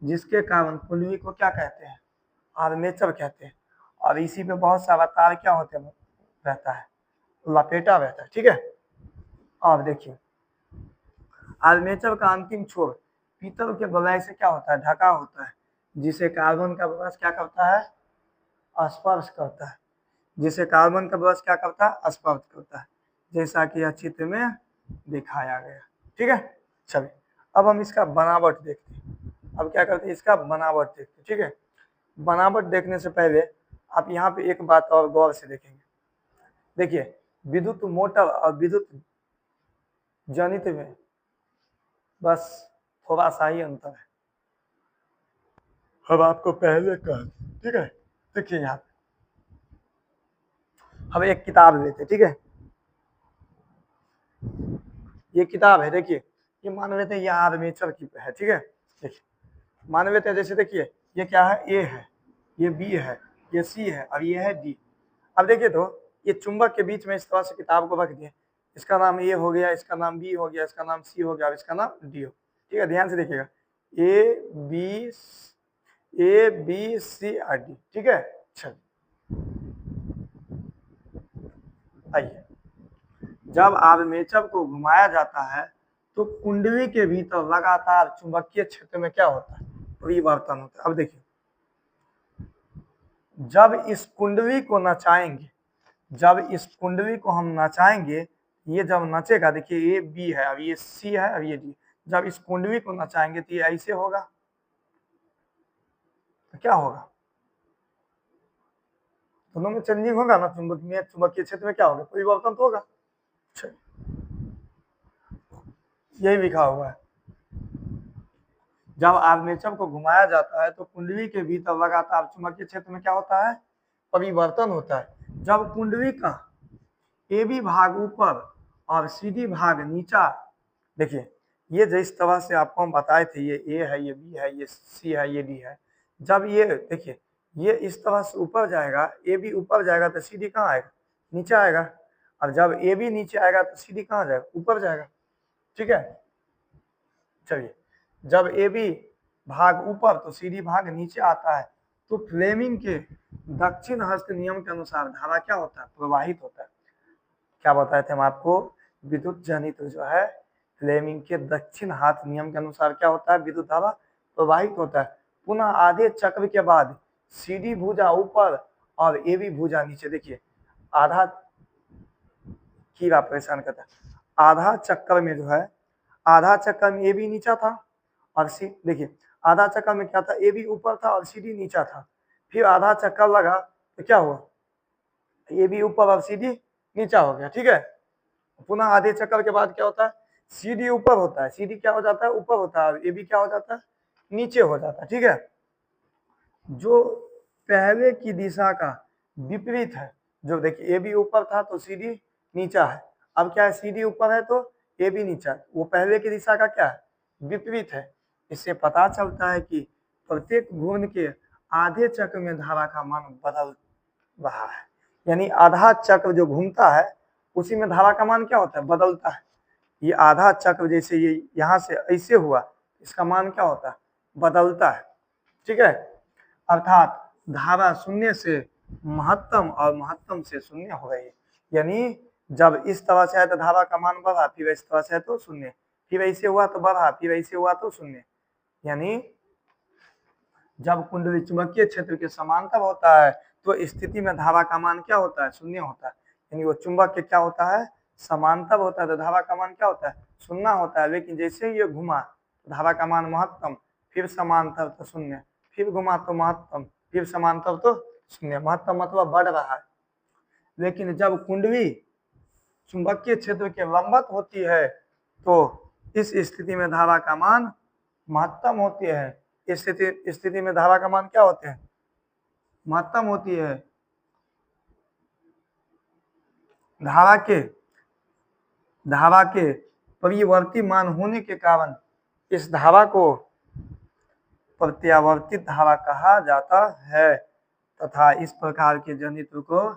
जिसके कारण कुंडली को क्या कहते हैं, आर्मेचर कहते हैं। और इसी पे बहुत सारा तार क्या होते हैं, रहता है, लपेटा रहता है। ठीक है, अब देखिए आर्मेचर का अंतिम छोर पीतल के गोलाई से क्या होता है, ढका होता है, जिसे कार्बन का ब्रश क्या करता है, स्पर्श करता है। जिसे कार्बन का ब्रश क्या करता है, स्पर्श करता है, जैसा कि यह चित्र में दिखाया गया। ठीक है, चलिए अब हम इसका बनावट देखते हैं। अब क्या करते हैं, इसका बनावट देखते हैं। ठीक है, बनावट देखने से पहले आप यहाँ पे एक बात और गौर से देखेंगे। देखिए विद्युत मोटर और विद्युत जनित में बस थोड़ा सा ही अंतर है। हम आपको पहले कहा, ठीक है, देखिए यहाँ पे हम एक किताब लेते, ठीक है, ये किताब है, देखिए ये मान लेते हैं ये आर्मेचर की है। ठीक है, देखिए मान लेते हैं, जैसे देखिए ये क्या है, ए है, ये बी है, ये सी है और ये है डी। अब देखिए तो ये चुंबक के बीच में इस तरह से किताब को रख दिए, इसका नाम ए हो गया, इसका नाम बी हो गया, इसका नाम सी हो गया और इसका नाम डी हो। ठीक है, ध्यान से देखिएगा, ए बी सी और डी। ठीक है, चलिए आइए, जब आर्मेचर को घुमाया जाता है तो कुंडली के भीतर लगातार चुंबकीय क्षेत्र में क्या होता है, परिवर्तन होता है। अब देखिए जब इस कुंडली को नचाएंगे, जब इस कुंडली को हम नचाएंगे, ये जब नचेगा, देखिए ये बी है, अब ये सी है, अब ये डी। जब इस कुंडली को नचाएंगे तो ये ऐसे होगा, तो क्या होगा, दोनों में चेंजिंग होगा ना, चुंबकीय क्षेत्र में क्या होगा, परिवर्तन तो होगा। यही लिखा हुआ है, जब आर्मेचर को घुमाया जाता है तो कुंडली के भीतर लगातार चुंबकीय क्षेत्र में क्या होता है, परिवर्तन होता है। जब कुंडली का ए बी भाग ऊपर और सी डी भाग नीचा, देखिए ये जिस तरह से आपको हम बताए थे, ये ए है, ये बी है, ये सी है, ये डी है। जब ये देखिए ये इस तरह से ऊपर जाएगा, ए बी ऊपर जाएगा तो सी डी कहाँ आएगा, नीचे आएगा। और जब ए बी नीचे आएगा तो सी डी कहाँ जाएगा, ऊपर जाएगा। ठीक है, चलिए जब ए बी भाग ऊपर तो सी डी भाग नीचे आता है, तो फ्लेमिंग के दक्षिण हस्त नियम के अनुसार धारा क्या होता है, प्रवाहित होता है। क्या बताए थे हम आपको, विद्युत जनित जो है फ्लेमिंग के दक्षिण हाथ नियम के अनुसार क्या होता है, विद्युत धारा प्रवाहित होता है। पुनः आधे चक्र के बाद सी डी भुजा ऊपर और ए बी भुजा नीचे। देखिए आधा कीड़ा परेशान करता है। आधा चक्कर में जो है, आधा चक्कर में ए बी नीचा था और सी, देखिए आधा चक्कर में क्या था, ए बी ऊपर था और सी डी नीचा था। फिर आधा चक्कर लगा तो क्या हुआ, ए बी ऊपर और सी डी नीचा हो गया, ठीक है। पुनः आधे चक्कर के बाद क्या होता है, सी डी ऊपर होता है, सी डी क्या हो जाता है, ऊपर होता है, और ए बी क्या हो जाता है, नीचे हो जाता है, ठीक है। जो पहले की दिशा का विपरीत है, जो देखिए ए बी ऊपर था तो सी डी नीचा है, अब क्या है, सी डी ऊपर है तो ए बी नीचा है, वो पहले की दिशा का क्या है, विपरीत है। इससे पता चलता है कि प्रत्येक घूर्ण के आधे चक्र में धारा का मान बदल रहा है, यानी आधा चक्र जो घूमता है उसी में धारा का मान क्या होता है, बदलता है। ये आधा चक्र जैसे ये यहाँ से ऐसे हुआ, इसका मान क्या होता है, बदलता है, ठीक है। अर्थात धारा शून्य से महत्तम और महत्तम से शून्य हो गई, यानी जब इस तरह से है तो धारा का मान बढ़ा, फिर इस तरह से है तो शून्य, फिर ऐसे हुआ तो बढ़ा, फिर ऐसे हुआ तो शून्य। यानी जब कुंडली चुंबकीय क्षेत्र के समांतर होता है तो स्थिति में धारा का मान क्या होता है, शून्य होता है। यानी वो चुंबक के क्या होता है, समांतर होता है तो धारा का मान क्या होता है, शून्य होता है। लेकिन जैसे ही ये घुमा तो धारा का मान महत्तम, फिर समांतर तो शून्य, फिर घुमा तो महत्तम, फिर समांतर तो शून्य। महत्तम मतलब बढ़ रहा है। लेकिन जब कुंडली चुंबकीय क्षेत्र के लंबवत होती है तो इस स्थिति में धारा का मान महत्तम होती है। इस स्थिति में धारा का मान क्या होते हैं, महत्तम होती है। धारा के परिवर्ती मान होने के कारण इस धारा को प्रत्यावर्तित धारा कहा जाता है तथा इस प्रकार के जनित्र को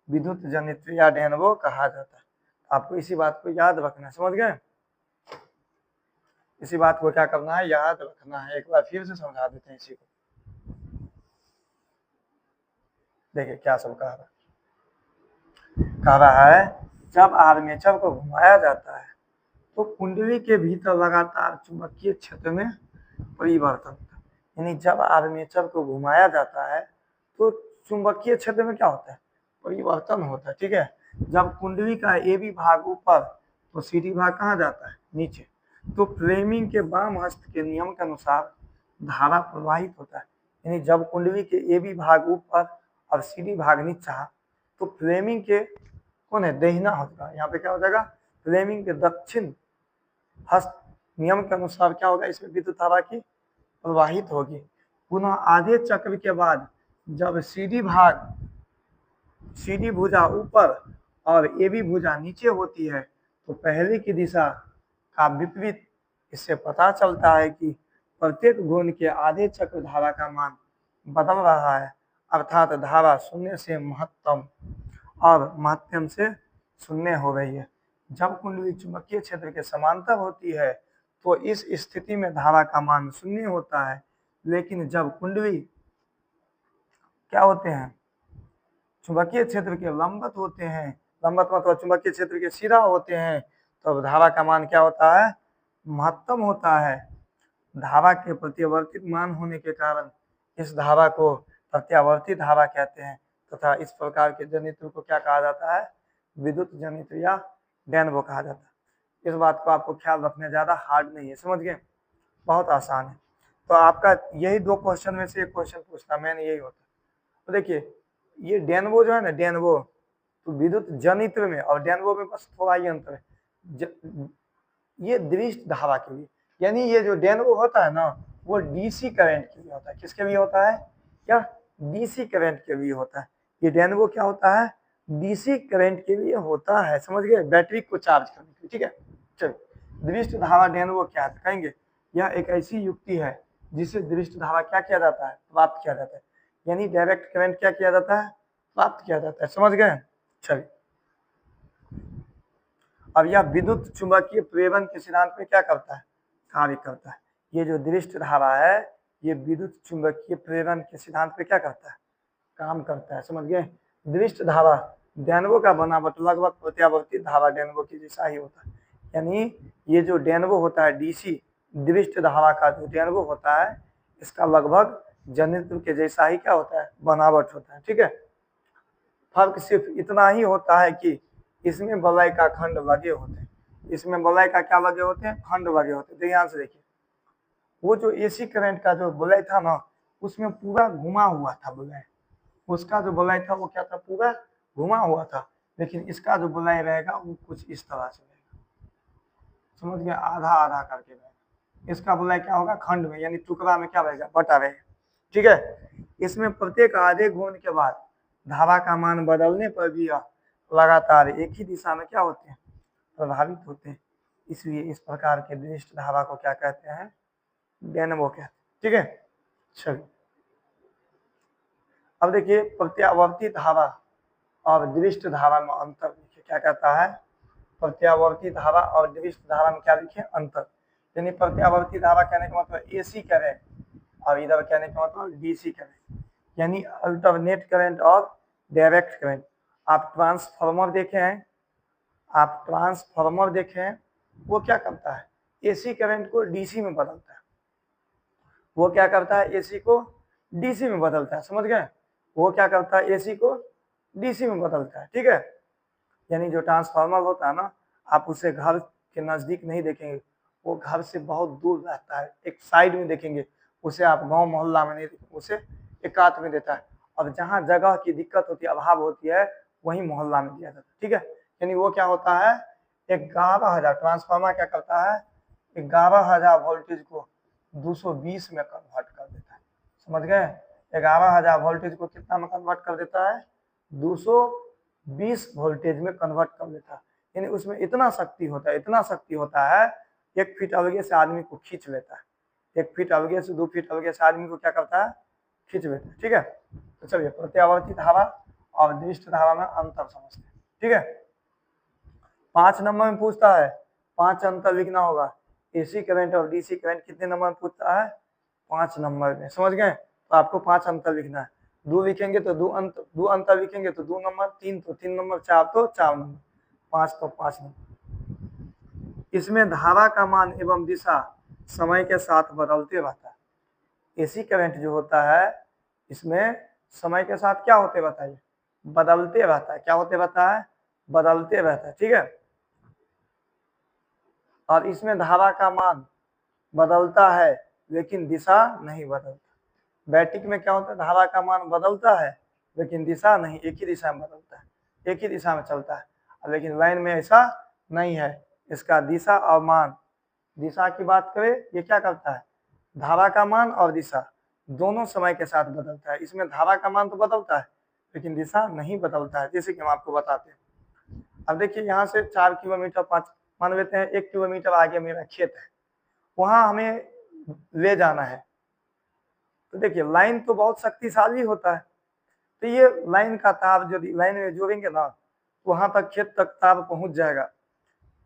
विद्युत जनित्र या डेनवो कहा जाता है। आपको इसी बात को याद रखना है, समझ गए। इसी बात को क्या करना है, याद रखना है। एक बार फिर से समझा देते हैं इसी को। देखिए क्या सब कह रहा है जब आर्मेचर को घुमाया जाता है तो कुंडली के भीतर लगातार चुंबकीय क्षेत्र में परिवर्तन होता है। यानी जब आर्मेचर को घुमाया जाता है तो चुंबकीय क्षेत्र में क्या होता है, परिवर्तन होता है, ठीक है। जब कुंडली का ए बी भाग ऊपर तो सी डी भाग कहाँ जाता है, नीचे। तो फ्लेमिंग के वाम हस्त के नियम के अनुसार धारा प्रवाहित होता है। यानी जब कुंडली के ए बी भाग ऊपर और सी डी भाग नीचा तो फ्लेमिंग के कौन है, दहिना होगा, यहाँ पे क्या हो जाएगा, फ्लेमिंग के दक्षिण हस्त नियम के अनुसार क्या होगा, इसमें विद्युत धारा की प्रवाहित होगी। पुनः आधे चक्र के बाद जब सी डी भुजा ऊपर और ए बी भुजा नीचे होती है तो पहले की दिशा का विपरीत। इससे पता चलता है कि प्रत्येक घूर्ण के आधे चक्र धारा का मान बदल रहा है, अर्थात धारा शून्य से महत्तम और महत्तम से शून्य हो रही है। जब कुंडली चुंबकीय क्षेत्र के समांतर होती है तो इस स्थिति में धारा का मान शून्य होता है। लेकिन जब कुंडली क्या होते हैं, चुंबकीय क्षेत्र के लंबवत होते हैं, लंबवत मतलब चुंबकीय क्षेत्र के सीधा होते हैं, तो धारा का मान क्या होता है, महत्तम होता है। धारा के प्रत्यावर्तित मान होने के कारण इस धारा को प्रत्यावर्तित धारा कहते हैं तथा इस प्रकार के जनित्र को क्या कहा जाता है, विद्युत जनित्र या डेनवो कहा जाता है। इस बात को आपको ख्याल रखना, ज्यादा हार्ड नहीं है, समझ गए, बहुत आसान है। तो आपका यही दो क्वेश्चन में से एक क्वेश्चन पूछता मैंने, यही होता। तो देखिए ये डेनवो जो है ना, डेनवो तो विद्युत जनित्र में और डेनवो में बस थोड़ा ही अंतर है। ये दृष्ट धारा के लिए, यानी ये जो डेनवो होता है ना वो डीसी करंट के लिए होता है। किसके लिए होता है, क्या, डीसी करंट के लिए होता है। ये डेनवो क्या होता है, डीसी करंट के लिए होता है, समझ गए, बैटरी को चार्ज करने के लिए, ठीक है। चलिए दृष्ट धारा डेनवो क्या है, कहेंगे यह एक ऐसी युक्ति है जिससे दृष्ट धारा क्या किया जाता है, प्राप्त किया जाता है। यानी डायरेक्ट करंट क्या किया जाता है, प्राप्त किया जाता है, समझ गए। चलिए अब यह विद्युत चुंबकीय प्रेरण के सिद्धांत में क्या करता है, कार्य करता है। ये जो दृष्ट धारा है ये विद्युत चुंबकीय प्रेरण के सिद्धांत पे क्या करता है, काम करता है, समझ गए। दृष्ट धारा डेनवो का बनावट लगभग प्रत्यावर्तित धारा डेनवो की जैसा ही होता है। यानी ये जो डेनवो होता है डीसी दृष्ट धारा का जो डेनवो होता है इसका लगभग जनित्र के जैसा ही क्या होता है, बनावट होता है, ठीक है। फर्क सिर्फ इतना ही होता है कि इसमें वलय का खंड लगे होते हैं, इसमें वलय का क्या लगे होते हैं, खंड लगे होते हैं। ध्यान से देखिए, वो जो एसी करंट का जो वलय था ना, उसमें पूरा घुमा हुआ था वलय, उसका जो वलय था वो क्या था, पूरा घुमा हुआ था। लेकिन इसका जो वलय रहेगा वो कुछ इस तरह से रहेगा, समझ गए, आधा आधा करके रहेगा। इसका वलय क्या होगा, खंड में, यानी टुकड़ा में क्या रहेगा, बटा रहेगा। ठीक है, इसमें प्रत्येक आधे घूर्ण के बाद धारा का मान बदलने पर भी यह लगातार एक ही दिशा में क्या होते हैं, प्रभावित होते हैं। इसलिए इस प्रकार के दृष्ट धारा को क्या कहते हैं, डेनमो कहते हैं। ठीक है, चलिए अब देखिए प्रत्यावर्ती धारा और दृष्ट धारा में अंतर देखिए क्या कहता है। प्रत्यावर्ती धारा और दृष्ट धारा में क्या लिखे, अंतर। यानी प्रत्यावर्ती धारा कहने का मतलब एसी करंट, और इधर कहने का मतलब डीसी करंट, यानी अल्टरनेट करंट और डायरेक्ट करंट। आप ट्रांसफार्मर देखे हैं, आप ट्रांसफार्मर देखे हैं, वो क्या करता है, एसी करंट को डीसी में बदलता है। वो क्या करता है, एसी को डीसी में बदलता है, समझ गए, वो क्या करता है, एसी को डीसी में बदलता है। ठीक है, यानी जो ट्रांसफार्मर होता है ना, आप उसे घर के नजदीक नहीं देखेंगे, वो घर से बहुत दूर रहता है, एक साइड में देखेंगे, उसे आप गांव मोहल्ला में नहीं देखेंगे, उसे एकांत में देता है। और जहाँ जगह की दिक्कत होती है, अभाव होती है, वही मोहल्ला में दिया जाता है। ठीक है, यानी वो क्या होता है, 11,000 ट्रांसफार्मर क्या करता है, 11,000 वोल्टेज को 220 में कन्वर्ट कर देता है, समझ गए। 11,000 वोल्टेज को कितना में कन्वर्ट कर देता है, 220 वोल्टेज में कन्वर्ट कर देता है। यानी उसमें इतना शक्ति होता है, इतना शक्ति होता है, 1 फीट अलगे से आदमी को खींच लेता है, 1 फीट अलगे से 2 फीट अलगे से आदमी को क्या करता है, खींच लेता है। ठीक है, तो चलिए प्रत्यावर्ती धारा और दृष्ट धारा में अंतर समझते हैं। ठीक है, 5 नंबर में पूछता है, 5 अंतर लिखना होगा। एसी करंट और डीसी करंट कितने नंबर में पूछता है, 5 नंबर में, समझ गए। तो आपको 5 अंतर लिखना है, 2 लिखेंगे तो 2 अंतर लिखेंगे तो 2 नंबर, 3 तो 3 नंबर, 4 तो 4 नंबर, 5 तो 5 नंबर। इसमें धारा का मान एवं दिशा समय के साथ बदलते रहता है। एसी करंट जो होता है, इसमें समय के साथ क्या होते बताइए, बदलते रहता है। क्या होते रहता है, बदलते रहता है। ठीक है, और इसमें धारा का मान बदलता है लेकिन दिशा नहीं बदलता। बैटरी में क्या होता है, धारा का मान बदलता है लेकिन दिशा नहीं, एक ही दिशा में बदलता है, एक ही दिशा में चलता है। लेकिन लाइन में ऐसा नहीं है, इसका दिशा और मान, दिशा की बात करें, ये क्या करता है, धारा का मान और दिशा दोनों समय के साथ बदलता है। इसमें धारा का मान तो बदलता है लेकिन दिशा नहीं बदलता है, जैसे कि हम आपको बताते हैं। अब देखिए यहाँ से 4 किलोमीटर 5 मान लेते हैं, 1 किलोमीटर आगे मेरा खेत है, वहां हमें ले जाना है। तो देखिए लाइन तो बहुत शक्तिशाली होता है, तो ये लाइन का तार यदि लाइन में जोड़ेंगे ना, वहां तक खेत तक तार पहुंच जाएगा,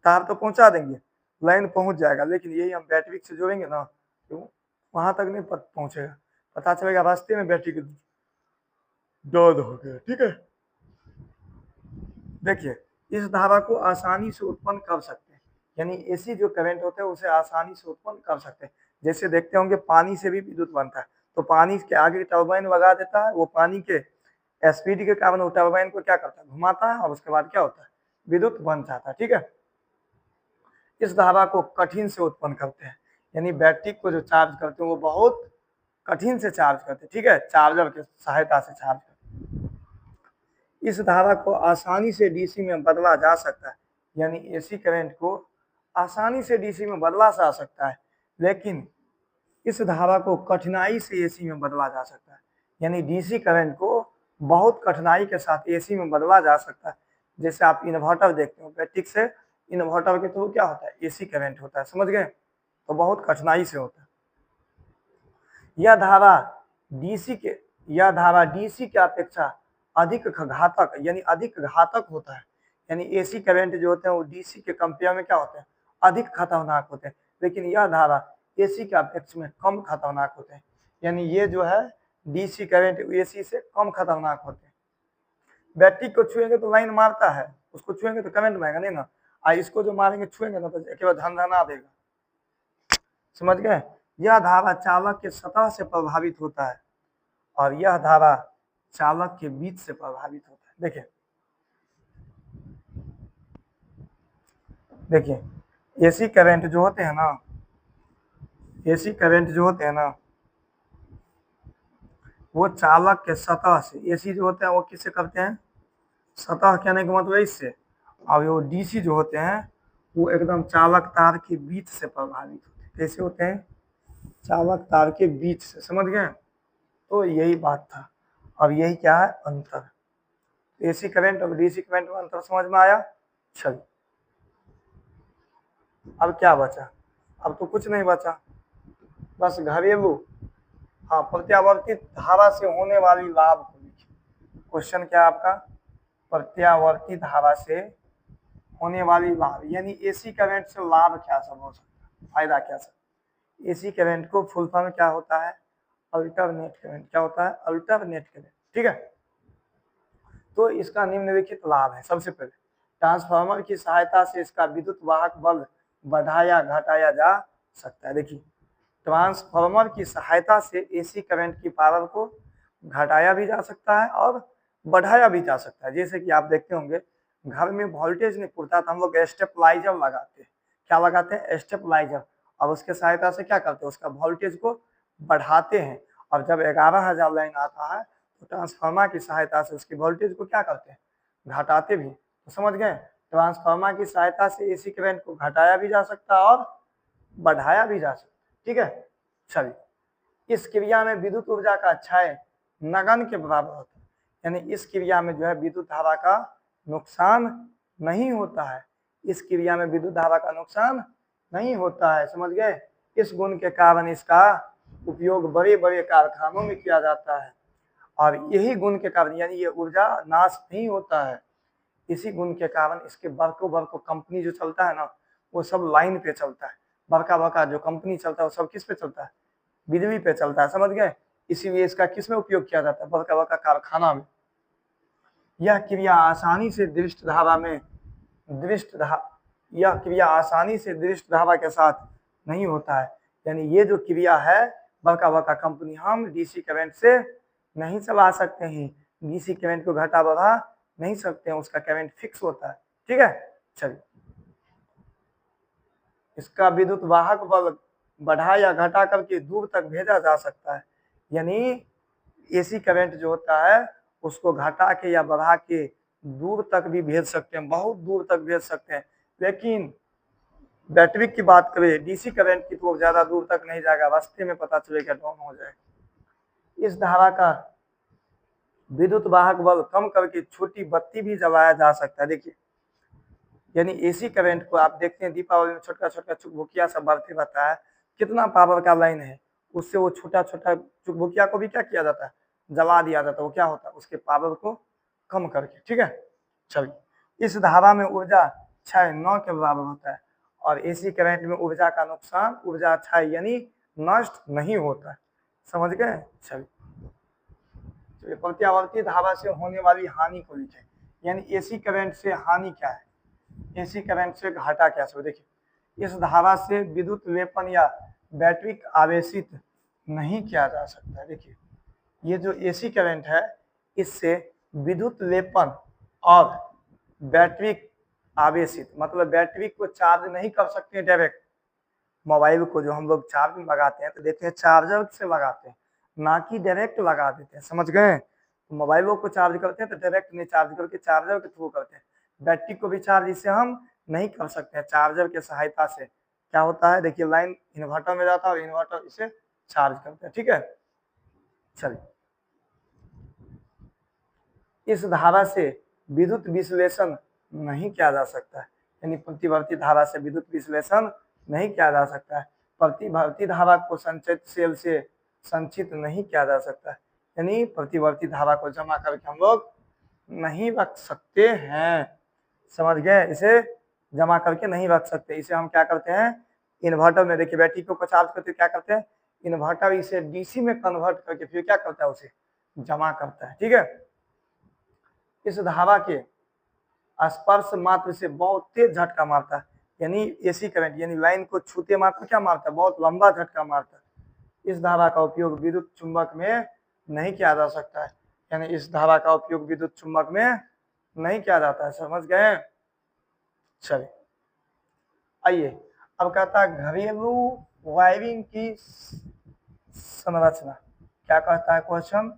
तार तो पहुंचा देंगे, लाइन पहुंच जाएगा। लेकिन यही हम बैटरी से जोड़ेंगे ना, तो वहां तक नहीं पहुंचेगा, पता चलेगा रास्ते में बैटरी के दर्द हो गया। ठीक है, देखिए इस धारा को आसानी से उत्पन्न कर सकते हैं, यानी एसी जो करंट होता है उसे आसानी से उत्पन्न कर सकते हैं। जैसे देखते होंगे पानी से भी विद्युत बनता है, तो पानी के आगे टरबाइन लगा देता है, वो पानी के स्पीड के कारण वो टरबाइन को क्या करता है, घुमाता है, और उसके बाद क्या होता है, विद्युत बन जाता है। ठीक है, इस धारा को कठिन से उत्पन्न करते हैं, यानी बैटरी को जो चार्ज करते हैं वो बहुत कठिन से चार्ज करते हैं। ठीक है, चार्जर के सहायता से चार्ज करते हैं। इस धारा को आसानी से डीसी में बदला जा सकता है, यानी एसी करंट को आसानी से डीसी में बदला जा सकता है, लेकिन इस धारा को कठिनाई से एसी में बदला जा सकता है। यानी डीसी करंट को बहुत कठिनाई के साथ एसी में बदला जा सकता है। जैसे आप इन्वर्टर देखते हो, बैटरी से इन्वर्टर के थ्रू क्या होता है, एसी करंट होता है, समझ गए, तो बहुत कठिनाई से होता है। यह धारा डीसी के अपेक्षा अधिक घातक, यानी अधिक घातक होता है। यानी एसी करंट जो होते हैं वो डीसी के कंपेयर में क्या होते हैं, अधिक खतरनाक होते हैं, लेकिन यह धारा एसी के अपेक्षा में कम खतरनाक होते हैं। यानी ये जो है डीसी करंट एसी से कम खतरनाक होते हैं। बैटरी को छुएंगे तो लाइन मारता है, उसको छुएंगे तो करंट मारेगा नहीं ना, इसको जो मारेंगे छुएंगे ना तो केवल धनधना देगा, समझ गए। यह धारा चालक के सतह से प्रभावित होता है और यह धारा चालक के बीच से प्रभावित होता है। देखिए देखिए एसी करंट जो होते हैं ना, एसी करंट जो होते हैं ना वो चालक के सतह से, एसी जो होते हैं वो किससे करते हैं, सतह कहने का मतलब इससे। और वो डीसी जो होते हैं वो एकदम चालक तार के बीच से प्रभावित होते हैं। कैसे होते हैं, चालक तार के बीच से, समझ गए। तो यही बात था। अब यही क्या है अंतर, एसी करंट और डीसी करंट में अंतर समझ में आया। चलिए अब क्या बचा, अब तो कुछ नहीं बचा, बस घरेलू, हाँ प्रत्यावर्ती धारा से होने वाली लाभ को लिखिए। क्वेश्चन क्या आपका, प्रत्यावर्ती धारा से होने वाली लाभ, यानी एसी करंट से लाभ क्या सब हो सकता है, फायदा क्या सब। एसी करंट को फुल फॉर्म क्या होता है, अल्टरनेट करंट। क्या होता है, अल्टरनेट करंट, ठीक है। तो इसका निम्नलिखित लाभ है। सबसे पहले ट्रांसफार्मर की सहायता से इसका विद्युत वाहक बल बढ़ाया घटाया जा सकता है। देखिए ट्रांसफार्मर की सहायता से एसी करंट की पावर को घटाया भी जा सकता है और बढ़ाया भी जा सकता है। जैसे कि आप देखते होंगे घर में वोल्टेज नहीं पूरता तो हम लोग स्टेबलाइजर लगाते हैं। क्या लगाते हैं, स्टेबलाइजर। और उसके सहायता से क्या करते हैं, उसका वोल्टेज को बढ़ाते हैं। और जब 11,000 लाइन आता है तो ट्रांसफार्मर की सहायता से उसकी वोल्टेज को क्या करते हैं, घटाते भी। तो समझ गए, ट्रांसफार्मर की सहायता से एसी करंट को घटाया भी जा सकता है और बढ़ाया भी जा सकता है, ठीक है। चलिए इस क्रिया में विद्युत ऊर्जा का क्षय नगण्य के बराबर होता है, यानी इस क्रिया में जो है विद्युत धारा का नुकसान नहीं होता है। इस क्रिया में विद्युत धारा का नुकसान नहीं होता है, समझ गए। इस गुण के कारण इसका उपयोग बड़े बड़े कारखानों में किया जाता है और यही गुण के कारण यानी ये ऊर्जा नाश नहीं होता है। इसी गुण के कारण इसके बड़को कंपनी जो चलता है ना वो सब लाइन पे चलता है। बड़का जो कंपनी चलता है वो सब किस पे चलता है, बिजली पे चलता है, समझ गए। इसीलिए इसका किस में उपयोग किया जाता है, बड़का कारखाना में। यह क्रिया आसानी से दृष्ट धारा में यह क्रिया आसानी से दृष्ट धारा के साथ नहीं होता है। यानी ये जो क्रिया है बड़का कंपनी हम डीसी करंट से नहीं चला सकते हैं, डीसी करंट को घटा बढ़ा नहीं सकते हैं, उसका करंट फिक्स होता है, ठीक है। चलिए इसका विद्युत वाहक बल बढ़ा या घटा करके दूर तक भेजा जा सकता है। यानी एसी करंट जो होता है उसको घटा के या बढ़ा के दूर तक भी भेज सकते हैं, बहुत दूर तक भेज सकते हैं। लेकिन बैटरी की बात करें डीसी करंट की तो ज्यादा दूर तक नहीं जाएगा, रास्ते में पता चलेगा डाउन हो जाएगा। इस धारा का विद्युत वाहक बल कम करके छोटी बत्ती भी जलाया जा सकता है। देखिए यानी एसी करंट को आप देखते हैं दीपावली में छोटा छोटा चुकभुकिया सब बढ़ते रहता है, कितना पावर का लाइन है, उससे वो छोटा छोटा चुकभुकिया को भी क्या किया जाता है, जला दिया जाता है। वो क्या होता है, उसके पावर को कम करके, ठीक है। चलिए इस धारा में ऊर्जा क्षय 9 के बराबर होता है और एसी करंट में ऊर्जा का नुकसान ऊर्जा क्षय यानी नष्ट नहीं होता है, समझ गए। चलिए प्रत्यावर्ती धारा से होने वाली हानि को लिखें। यानी एसी करंट से हानि क्या है, एसी करंट से घाटा क्या है। देखिए इस धारा से विद्युत लेपन या बैटरी आवेशित नहीं किया जा सकता है। देखिए ये जो एसी करंट है इससे विद्युत लेपन और बैटरी आवेशित मतलब बैटरी को चार्ज नहीं कर सकते डायरेक्ट। मोबाइल को जो हम लोग चार्ज में लगाते हैं तो देखते हैं चार्जर से लगाते हैं, ना कि डायरेक्ट लगा देते हैं, समझ गए। तो मोबाइलों को चार्ज करते हैं तो डायरेक्ट नहीं चार्ज करके चार्जर के थ्रू करते हैं। बैटरी को भी चार्ज इससे हम नहीं कर सकते हैं, चार्जर के सहायता से क्या होता है, देखिए लाइन इन्वर्टर में जाता है और इन्वर्टर इसे चार्ज करते हैं, ठीक है। चलिए इस धारा से विद्युत विश्लेषण नहीं किया जा सकता है, यानी प्रतिवर्ती धारा से विद्युत विश्लेषण नहीं किया जा सकता है। प्रतिवर्ती धारा को संचित सेल से संचित नहीं किया जा सकता है, यानी प्रतिवर्ती धारा को जमा करके हम लोग नहीं रख सकते हैं, समझ गए। इसे जमा करके नहीं रख सकते, इसे हम क्या करते हैं इन्वर्टर में। देखिए बैटरी को चार्ज करते क्या करते हैं, इन्वर्टर इसे डीसी में कन्वर्ट करके फिर क्या करता है उसे जमा करता है, ठीक है। इस धारा के स्पर्श मात्र से बहुत तेज झटका मारता है, यानी एसी करंट यानी लाइन को छूते मात्र क्या मारता है, बहुत लंबा झटका मारता है। इस धारा का उपयोग विद्युत चुंबक में नहीं किया जा सकता है, यानी इस धारा का उपयोग विद्युत चुंबक में नहीं किया जाता है, समझ गए। चलिए आइए अब कहता है घरेलू वायरिंग की संरचना। क्या कहता है क्वेश्चन?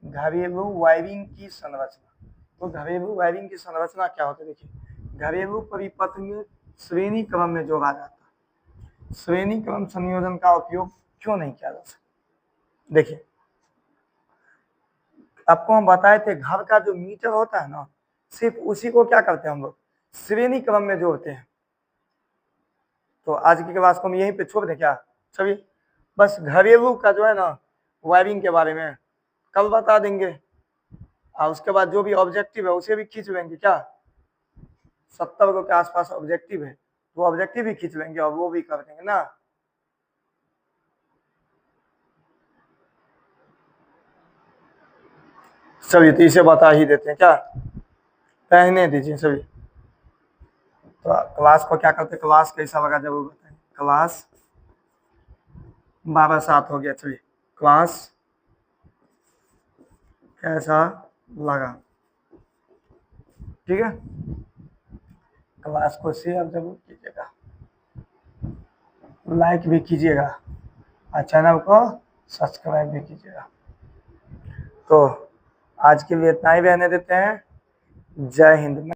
घरेलू वायरिंग की संरचना। तो घरेलू वायरिंग की संरचना क्या होती है? देखिए घरेलू परिपथ में श्रेणी क्रम में जोड़ा जाता है। श्रेणी क्रम संयोजन का उपयोग क्यों नहीं किया जा सकता? देखिए आपको हम बताए थे घर का जो मीटर होता है ना, सिर्फ उसी को क्या करते हैं हम लोग? श्रेणी क्रम में जोड़ते हैं। तो आज की क्लास को हम यहीं पे छोड़ दें क्या सभी? बस घरेलू का जो है ना वायरिंग के बारे में कल बता देंगे, और उसके बाद जो भी ऑब्जेक्टिव है उसे भी खींच लेंगे। क्या 70 के आसपास ऑब्जेक्टिव है, तो ऑब्जेक्टिव भी खींच लेंगे और वो भी कर देंगे ना। सभी तो इसे बता ही देते हैं, क्या रहने दीजिए सभी। तो क्लास को क्या करते हैं? क्लास कैसा लगा जरूर बताएं। क्लास 12/7 हो गया सभी। क्लास कैसा लगा? ठीक है, क्लास को शेयर जरूर कीजिएगा, लाइक भी कीजिएगा और चैनल को सब्सक्राइब भी कीजिएगा। तो आज के लिए इतना ही रहने देते हैं। जय हिंद।